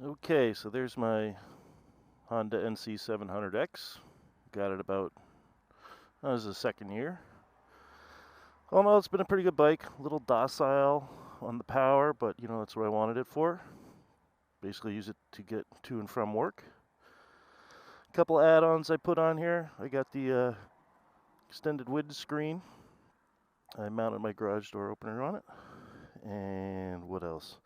Okay, so there's my Honda NC700x. Got it about, this is the second year. Well, no, it's been a pretty good bike. A little docile on the power, but you know, that's what I wanted it for. Basically use it to get to and from work. A couple add-ons I put on here. I got the extended windscreen. I mounted my garage door opener on it. And what else?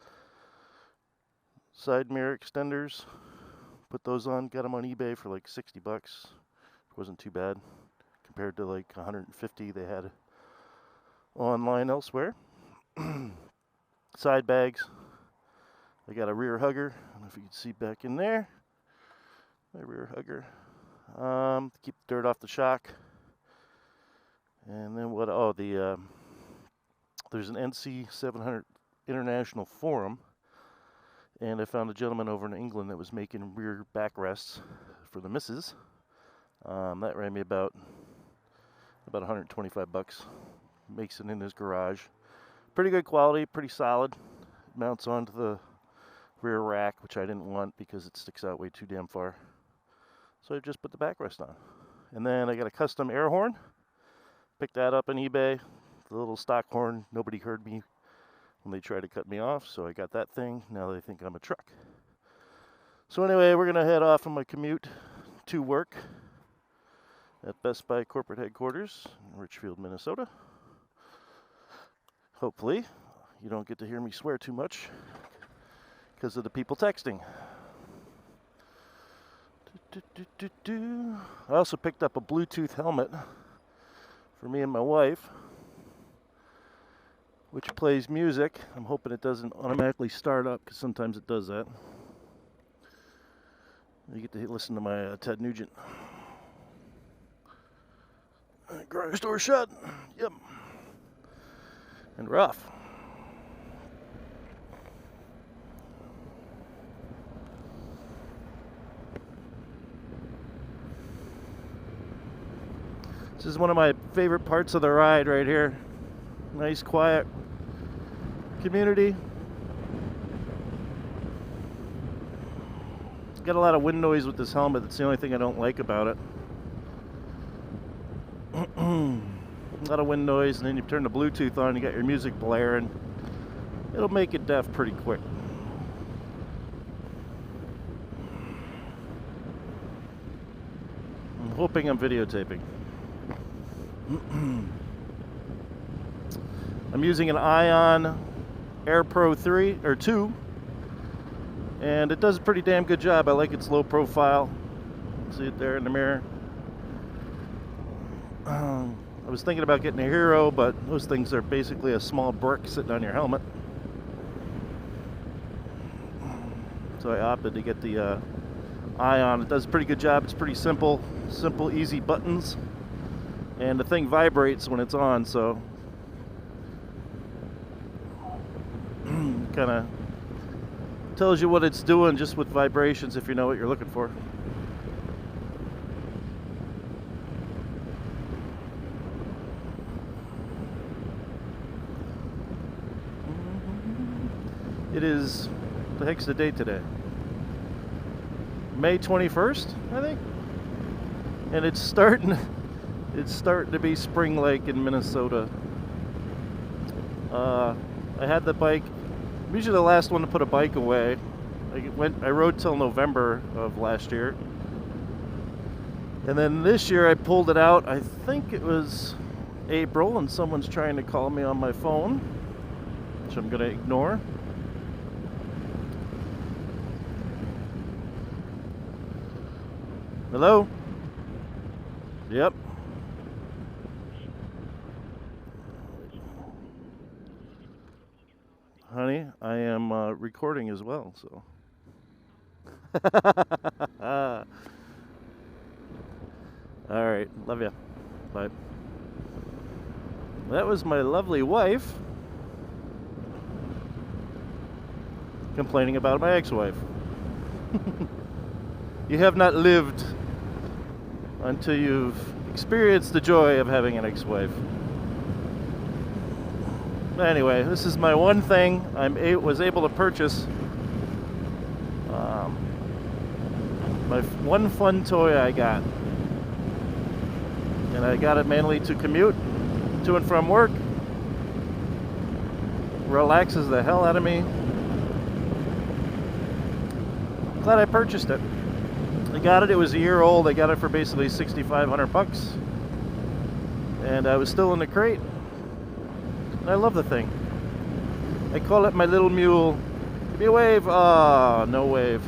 Side mirror extenders. Put those on. Got them on eBay for like 60 bucks. Wasn't too bad compared to like 150 they had online elsewhere. Side bags. I got a rear hugger. I don't know if you can see back in there. My rear hugger. To keep the dirt off the shock. And then what? Oh, there's an NC700 International Forum, and I found a gentleman over in England that was making rear backrests for the missus. That ran me about 125 bucks. Makes it in his garage. Pretty good quality, pretty solid. It mounts onto the rear rack, which I didn't want because it sticks out way too damn far. So I just put the backrest on. And then I got a custom air horn. Picked that up on eBay. The little stock horn. Nobody heard me when they tried to cut me off, so I got that thing. Now they think I'm a truck. So anyway, we're going to head off on my commute to work at Best Buy corporate headquarters in Richfield, Minnesota. Hopefully, you don't get to hear me swear too much because of the people texting. I also picked up a Bluetooth helmet for me and my wife, which plays music. I'm hoping it doesn't automatically start up because sometimes it does that. You get to listen to my Ted Nugent. Garage door shut. Yep. And rough. This is one of my favorite parts of the ride right here. Nice, quiet community. Got a lot of wind noise with this helmet. That's the only thing I don't like about it. A lot of wind noise, and then you turn the Bluetooth on, you got your music blaring. It'll make it deaf pretty quick. I'm hoping I'm videotaping. I'm using an Ion Air Pro 3 or 2, and it does a pretty damn good job. I like its low profile. See it there in the mirror. I was thinking about getting a Hero, but those things are basically a small brick sitting on your helmet. So I opted to get the Ion. It does a pretty good job. It's pretty simple, easy buttons. And the thing vibrates when it's on, so kind of tells you what it's doing just with vibrations if you know what you're looking for. It is, the heck's the date today? May 21st, I think? And it's starting to be spring-like in Minnesota. I had the bike, I'm usually the last one to put a bike away. I rode till November of last year. And then this year I pulled it out, I think it was April, and someone's trying to call me on my phone, which I'm gonna ignore. Hello? Yep. Honey, I am recording as well, so. All right, love ya. Bye. That was my lovely wife complaining about my ex-wife. You have not lived until you've experienced the joy of having an ex-wife. Anyway, this is my one thing I was able to purchase My one fun toy I got, and I got it mainly to commute to and from work. Relaxes the hell out of me. Glad I purchased it. I got it, it was a year old. I got it for basically $6,500, and I was still in the crate. And I love the thing. I call it my little mule. Give me a wave. Ah, no wave.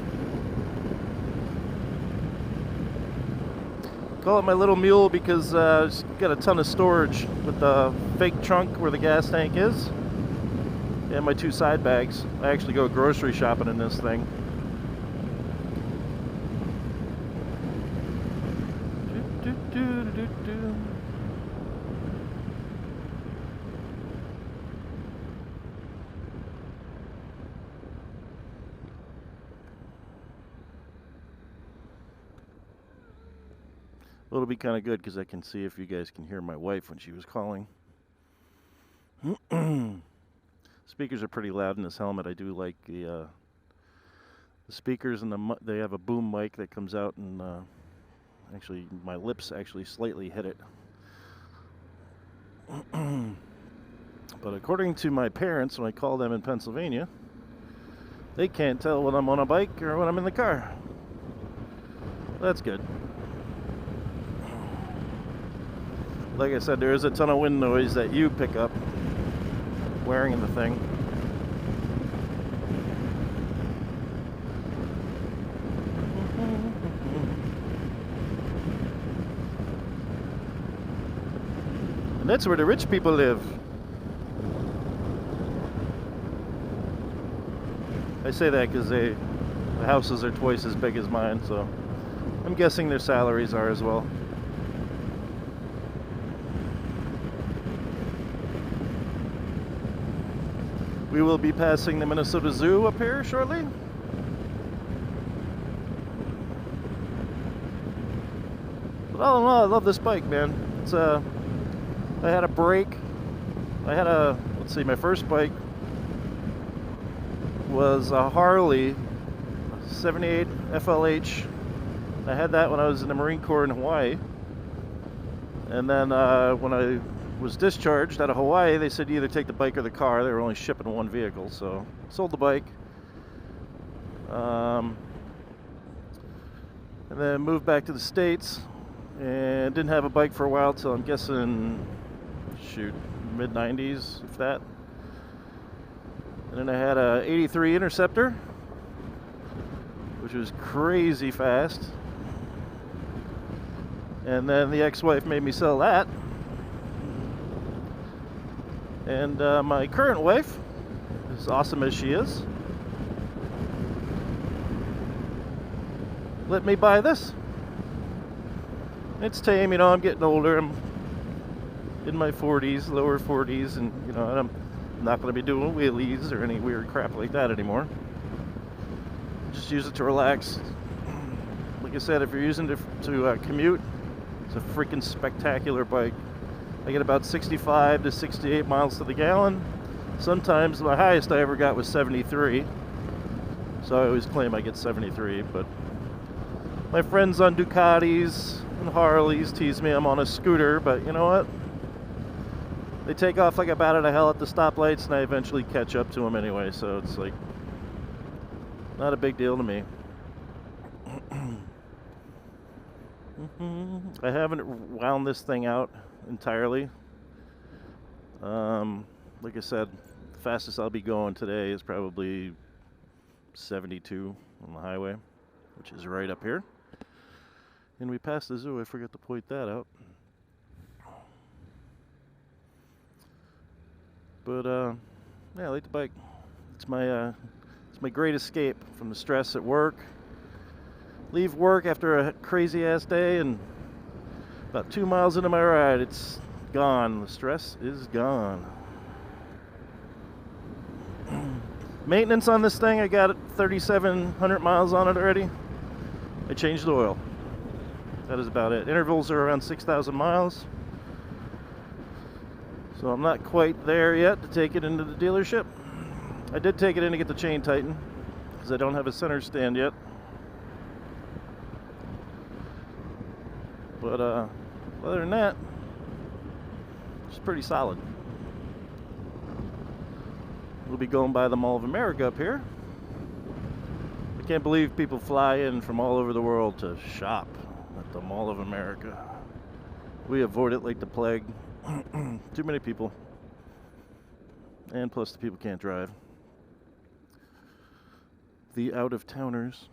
Call it my little mule because it's got a ton of storage with the fake trunk where the gas tank is, and my 2 side bags. I actually go grocery shopping in this thing. Well, it'll be kind of good because I can see if you guys can hear my wife when she was calling. Speakers are pretty loud in this helmet. I do like the speakers, and they have a boom mic that comes out, and actually my lips actually slightly hit it. But according to my parents, when I call them in Pennsylvania, they can't tell when I'm on a bike or when I'm in the car. That's good. Like I said, there is a ton of wind noise that you pick up wearing the thing. And that's where the rich people live. I say that because the houses are twice as big as mine, so I'm guessing their salaries are as well. We will be passing the Minnesota Zoo up here shortly. But all in all, I love this bike, man. It's I had a brake. Let's see, my first bike was a Harley 78 FLH. I had that when I was in the Marine Corps in Hawaii. And then when I was discharged out of Hawaii, they said you either take the bike or the car. They were only shipping one vehicle, so sold the bike. And then moved back to the States and didn't have a bike for a while till I'm guessing, shoot, mid-90s, if that. And then I had a 83 Interceptor, which was crazy fast. And then the ex-wife made me sell that. And my current wife, as awesome as she is, let me buy this. It's tame, you know, I'm getting older. I'm in my 40s, lower 40s, and, you know, I'm not going to be doing wheelies or any weird crap like that anymore. Just use it to relax. Like I said, if you're using it to commute, it's a freaking spectacular bike. I get about 65 to 68 miles to the gallon. Sometimes the highest I ever got was 73. So I always claim I get 73, but my friends on Ducatis and Harleys tease me I'm on a scooter, but you know what? They take off like a bat out of hell at the stoplights, and I eventually catch up to them anyway, so it's like not a big deal to me. I haven't wound this thing out entirely. Like I said, the fastest I'll be going today is probably 72 on the highway, which is right up here. And we passed the zoo, I forgot to point that out. But yeah, I like the bike. It's my great escape from the stress at work. Leave work after a crazy ass day, and about 2 miles into my ride, it's gone. The stress is gone. Maintenance on this thing, I got it 3,700 miles on it already. I changed the oil. That is about it. Intervals are around 6,000 miles. So I'm not quite there yet to take it into the dealership. I did take it in to get the chain tightened. because I don't have a center stand yet. But other than that, it's pretty solid. We'll be going by the Mall of America up here. I can't believe people fly in from all over the world to shop at the Mall of America. We avoid it like the plague. Too many people. And plus the people can't drive. The out-of-towners.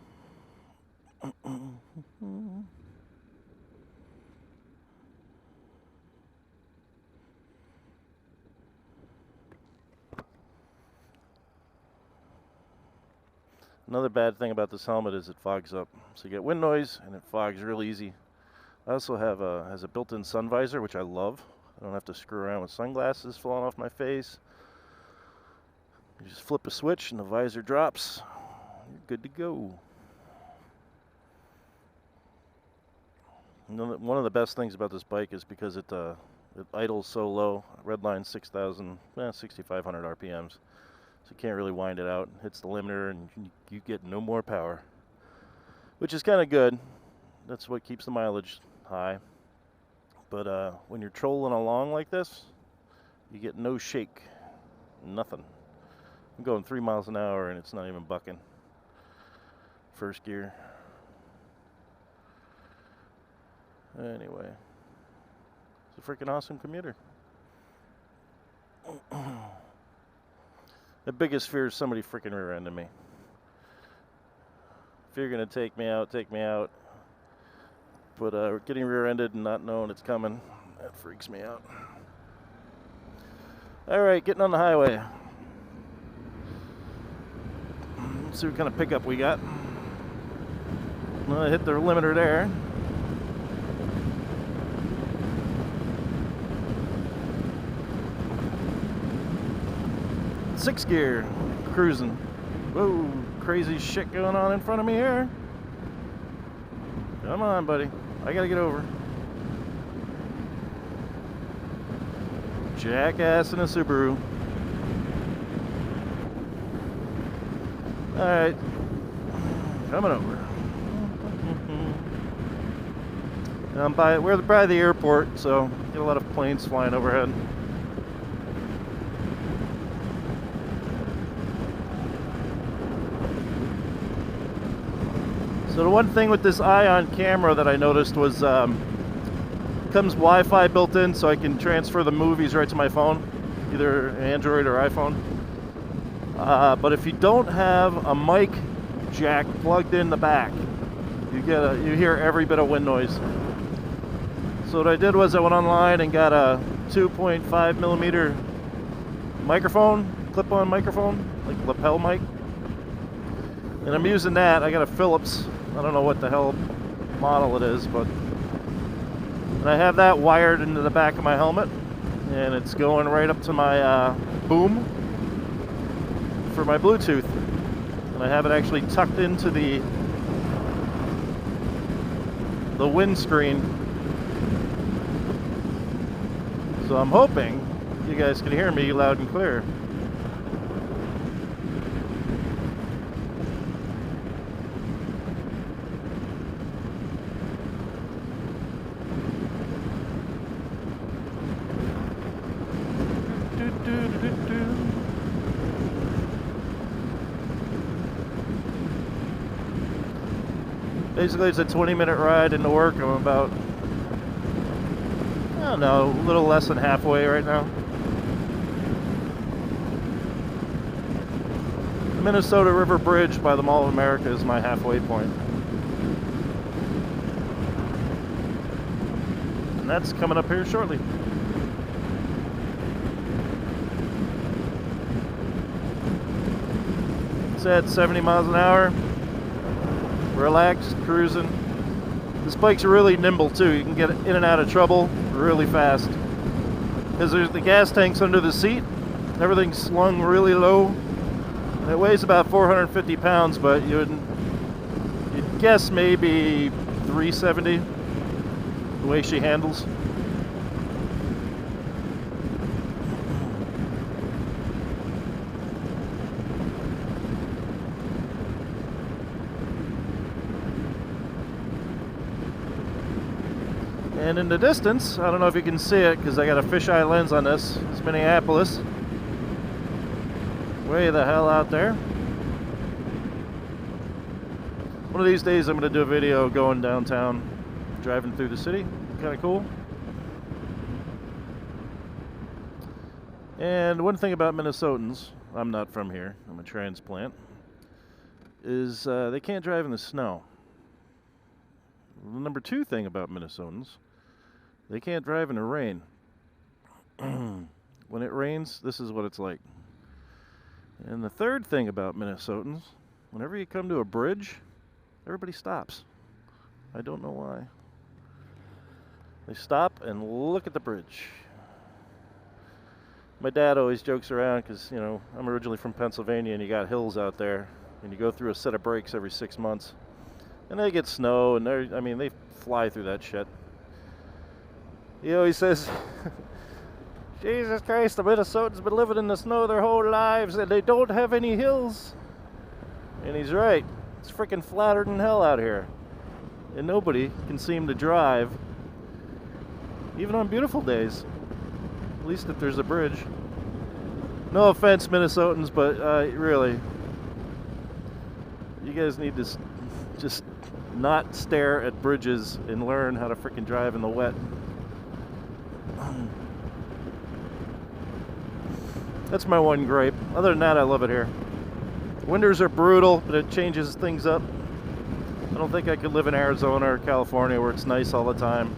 Another bad thing about this helmet is it fogs up. So you get wind noise and it fogs real easy. I also have has a built-in sun visor, which I love. I don't have to screw around with sunglasses falling off my face. You just flip a switch and the visor drops. You're good to go. One of the best things about this bike is because it idles so low. Redline 6,500 RPMs. So you can't really wind it out. It hits the limiter and you get no more power. Which is kind of good. That's what keeps the mileage high. But when you're trolling along like this, you get no shake. Nothing. I'm going 3 miles an hour and it's not even bucking. First gear. Anyway. It's a freaking awesome commuter. The biggest fear is somebody freaking rear-ending me. If you're gonna take me out, take me out. But getting rear-ended and not knowing it's coming, that freaks me out. Alright, getting on the highway. Let's see what kind of pickup we got. Well, I hit the limiter there. Sixth gear, cruising. Whoa, crazy shit going on in front of me here. Come on, buddy. I gotta get over. Jackass in a Subaru. Alright. Coming over. We're by the airport, so get a lot of planes flying overhead. So the one thing with this Ion camera that I noticed was comes Wi-Fi built in, so I can transfer the movies right to my phone, either Android or iPhone. But if you don't have a mic jack plugged in the back, you hear every bit of wind noise. So what I did was I went online and got a 2.5 millimeter microphone, clip-on microphone, like lapel mic. And I'm using that. I got a Philips. I don't know what the hell model it is, but and I have that wired into the back of my helmet, and it's going right up to my boom for my Bluetooth. And I have it actually tucked into the windscreen. So I'm hoping you guys can hear me loud and clear. Basically, it's a 20-minute ride into work. I'm about, I don't know, a little less than halfway right now. The Minnesota River Bridge by the Mall of America is my halfway point. And that's coming up here shortly. It's at 70 miles an hour. Relaxed, cruising. This bike's really nimble too. You can get in and out of trouble really fast. Because there's the gas tank's under the seat. Everything's slung really low. And it weighs about 450 pounds, but you'd guess maybe 370 the way she handles. And in the distance, I don't know if you can see it because I got a fisheye lens on this. It's Minneapolis. Way the hell out there. One of these days I'm going to do a video going downtown, driving through the city. Kind of cool. And one thing about Minnesotans, I'm not from here, I'm a transplant, is they can't drive in the snow. The number two thing about Minnesotans, they can't drive in the rain. When it rains, this is what it's like. And the third thing about Minnesotans, whenever you come to a bridge, everybody stops. I don't know why. They stop and look at the bridge. My dad always jokes around because, you know, I'm originally from Pennsylvania and you got hills out there and you go through a set of breaks every 6 months. And they get snow and they fly through that shit. He always says, Jesus Christ, the Minnesotans been living in the snow their whole lives and they don't have any hills. And he's right. It's freaking flatter than hell out here. And nobody can seem to drive, even on beautiful days. At least if there's a bridge. No offense, Minnesotans, but really, you guys need to just not stare at bridges and learn how to freaking drive in the wet. That's my one gripe. Other than that, I love it here. Winters are brutal, but it changes things up. I don't think I could live in Arizona or California where it's nice all the time.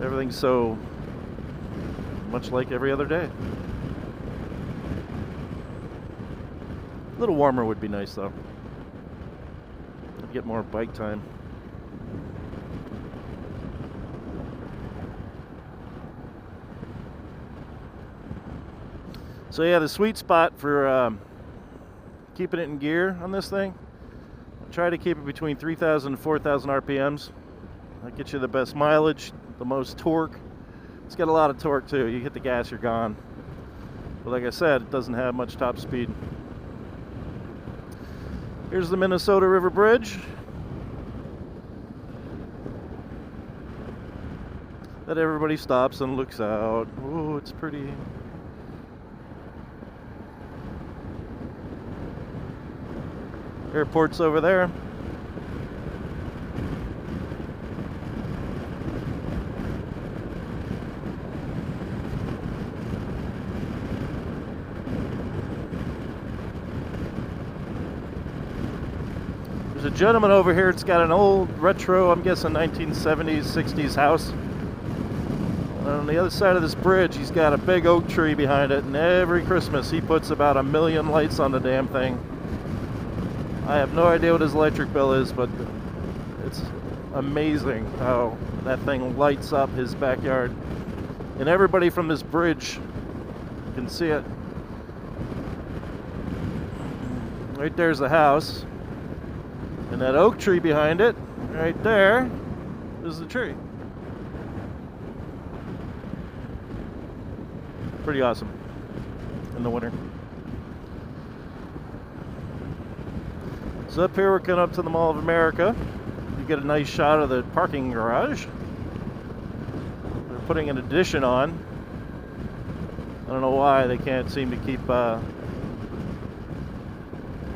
Everything's so much like every other day. A little warmer would be nice though. I'd get more bike time. So yeah, the sweet spot for keeping it in gear on this thing, try to keep it between 3,000 and 4,000 RPMs. That gets you the best mileage, the most torque. It's got a lot of torque too. You hit the gas, you're gone. But like I said, it doesn't have much top speed. Here's the Minnesota River Bridge. That everybody stops and looks out. Oh, it's pretty. Airport's over there. There's a gentleman over here. It's got an old retro, I'm guessing 1970s, 60s house. And on the other side of this bridge, he's got a big oak tree behind it. And every Christmas, he puts about 1 million lights on the damn thing. I have no idea what his electric bill is, but it's amazing how that thing lights up his backyard. And everybody from this bridge can see it. Right there's the house. And that oak tree behind it, right there, is the tree. Pretty awesome in the winter. So up here we're coming up to the Mall of America. You get a nice shot of the parking garage. They're putting an addition on. I don't know why they can't seem to keep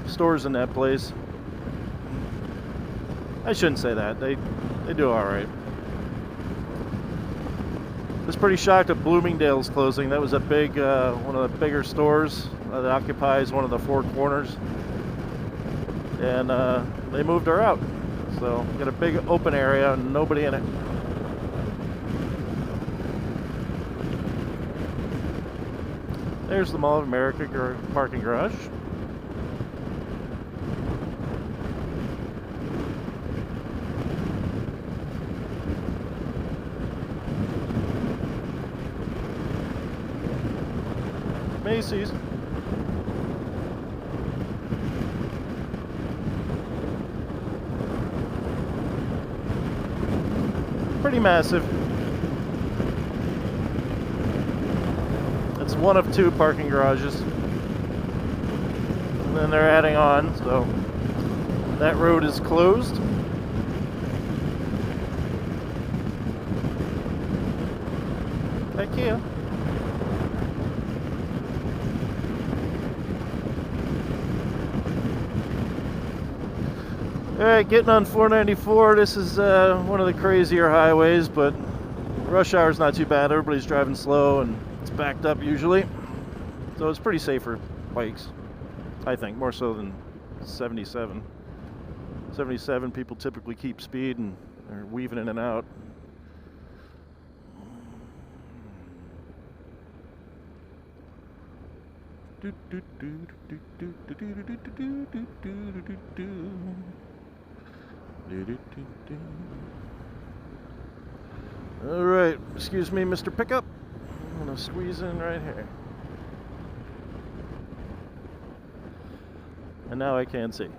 stores in that place. I shouldn't say that. They do all right. I was pretty shocked at Bloomingdale's closing. That was a big, one of the bigger stores that occupies one of the four corners. And they moved her out. So got a big open area and nobody in it. There's the Mall of America parking garage. Macy's. Pretty massive. It's one of two parking garages. And then they're adding on, so that road is closed. Heck yeah. Alright, getting on 494. This is one of the crazier highways, but rush hour's not too bad. Everybody's driving slow and it's backed up usually. So it's pretty safe for bikes, I think, more so than 77. 77, people typically keep speed and are weaving in and out. All right, excuse me, Mr. Pickup. I'm gonna squeeze in right here. And now I can see.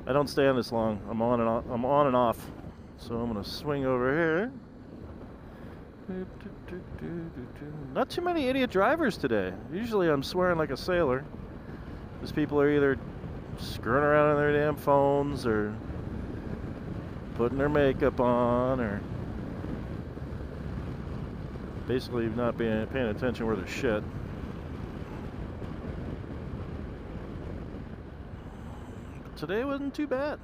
I don't stay on this long. I'm on and off. So I'm gonna swing over here. Not too many idiot drivers today. Usually I'm swearing like a sailor. Because people are either screwing around on their damn phones or putting their makeup on or basically not paying attention where they're shit. But today wasn't too bad.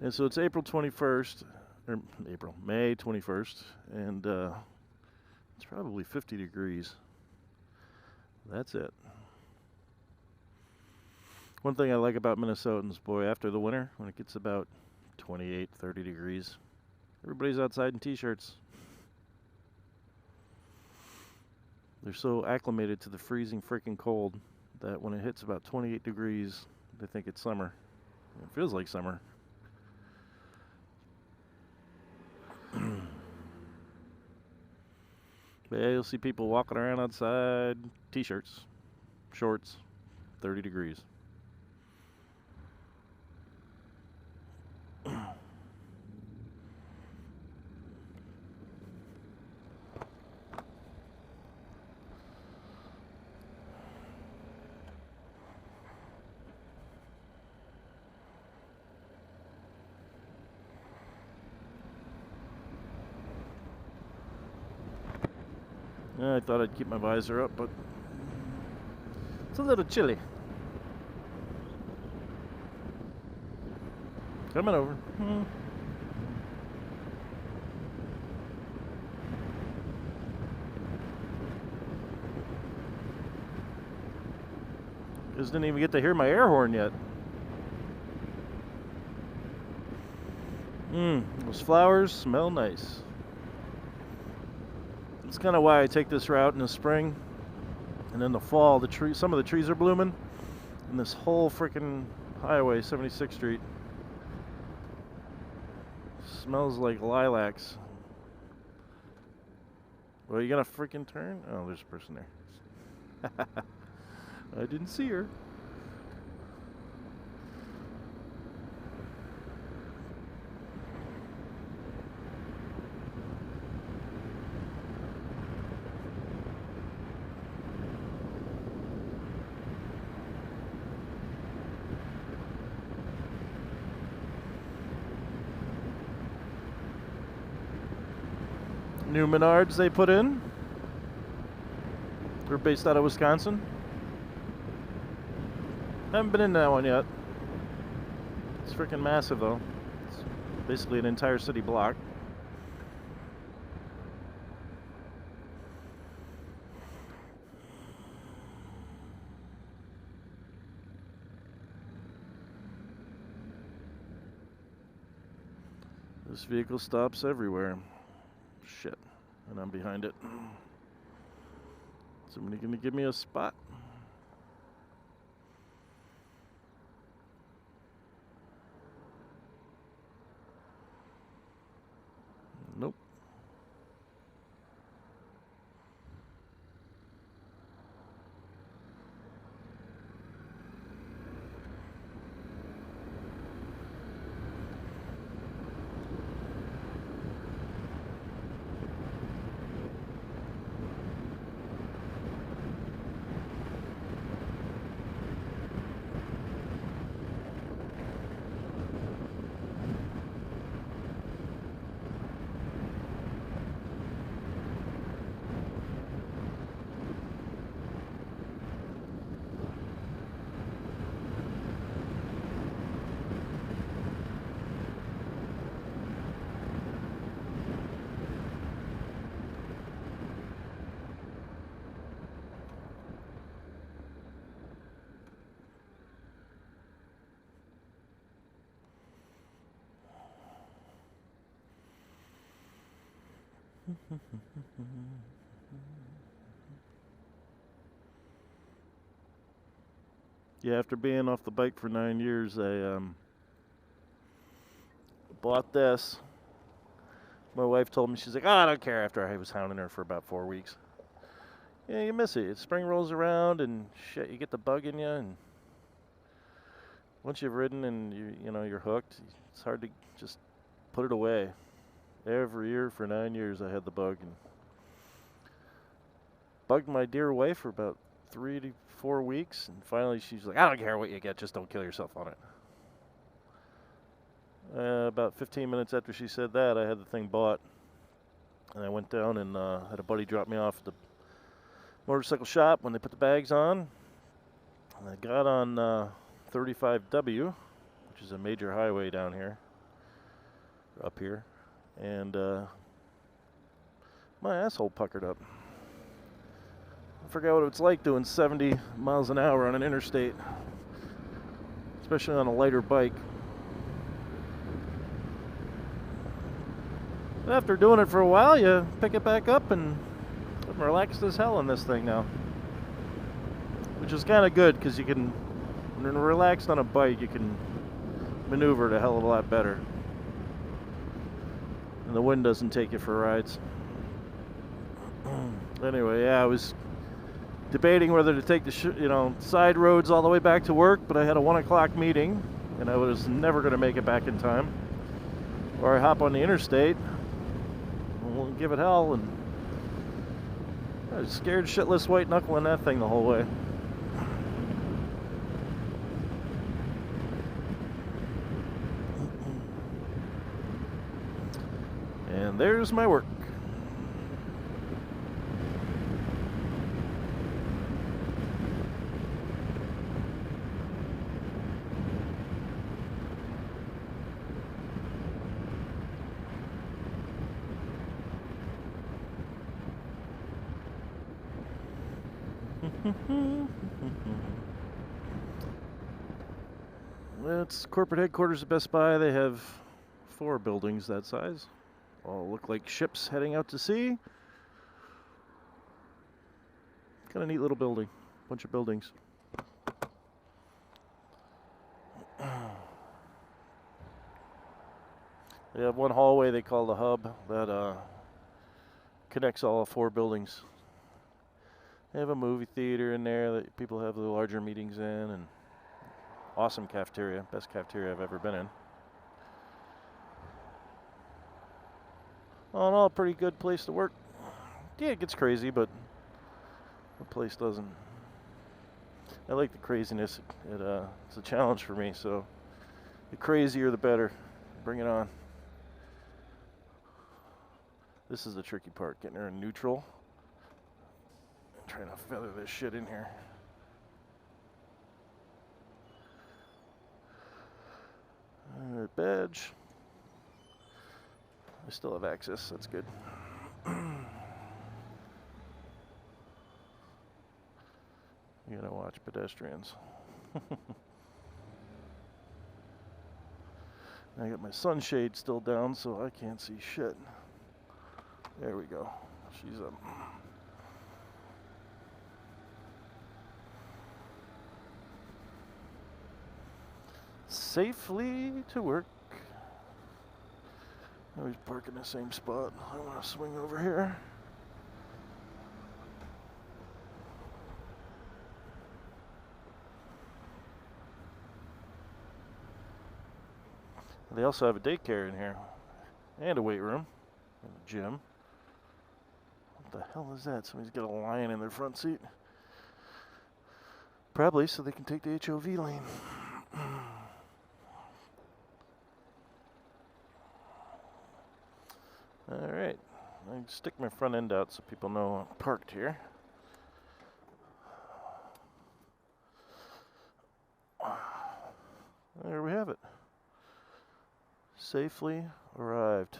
And so it's April 21st, or May 21st, and it's probably 50 degrees. That's it. One thing I like about Minnesotans, boy, after the winter, when it gets about 28, 30 degrees, everybody's outside in t-shirts. They're so acclimated to the freezing freaking cold that when it hits about 28 degrees, they think it's summer. It feels like summer. But yeah, you'll see people walking around outside, t-shirts, shorts, 30 degrees. I thought I'd keep my visor up, but it's a little chilly. Coming over. Just didn't even get to hear my air horn yet. Those flowers smell nice. That's kind of why I take this route in the spring, and in the fall, some of the trees are blooming, and this whole freaking highway, 76th Street, smells like lilacs. Well, you gonna freaking turn? Oh, there's a person there. I didn't see her. New Menards they put in. They're based out of Wisconsin. Haven't been in that one yet. It's freaking massive though. It's basically an entire city block. This vehicle stops everywhere. Shit. And I'm behind it. Somebody gonna give me a spot? Yeah, after being off the bike for 9 years, I bought this. My wife told me, she's like, oh, I don't care, after I was hounding her for about 4 weeks. Yeah, you miss it. Spring rolls around and shit, you get the bug in you, and once you've ridden and you're hooked, it's hard to just put it away. Every year for 9 years I had the bug, and bugged my dear wife for about 3 to 4 weeks, and finally she's like, I don't care what you get, just don't kill yourself on it. About 15 minutes after she said that, I had the thing bought, and I went down and had a buddy drop me off at the motorcycle shop when they put the bags on, and I got on 35W, which is a major highway down here, up here, and my asshole puckered up. I forgot what it's like doing 70 miles an hour on an interstate, especially on a lighter bike. But after doing it for a while, you pick it back up, and I'm relaxed as hell on this thing now, which is kind of good, because when you're relaxed on a bike, you can maneuver it a hell of a lot better, and the wind doesn't take you for rides. Anyway, yeah, I was debating whether to take the side roads all the way back to work, but I had a 1 o'clock meeting, and I was never going to make it back in time. Or I hop on the interstate, and we'll give it hell, and I was scared shitless white knuckling that thing the whole way. And there's my work. It's corporate headquarters of Best Buy. They have 4 buildings that size. All look like ships heading out to sea. Kind of neat little building. Bunch of buildings. They have one hallway they call the hub that connects all 4 buildings. They have a movie theater in there that people have the larger meetings in, and awesome cafeteria. Best cafeteria I've ever been in. All in all, pretty good place to work. Yeah, it gets crazy, but the place doesn't. I like the craziness. It's a challenge for me, so the crazier the better. Bring it on. This is the tricky part, getting her in neutral. I'm trying to feather this shit in here. Alright, badge. I still have access, that's good. You gotta watch pedestrians. I got my sunshade still down, so I can't see shit. There we go. She's up. Safely to work. I always park in the same spot. I want to swing over here. They also have a daycare in here, and a weight room, and a gym. What the hell is that? Somebody's got a lion in their front seat. Probably so they can take the HOV lane. Alright, I can stick my front end out so people know I'm parked here. There we have it. Safely arrived.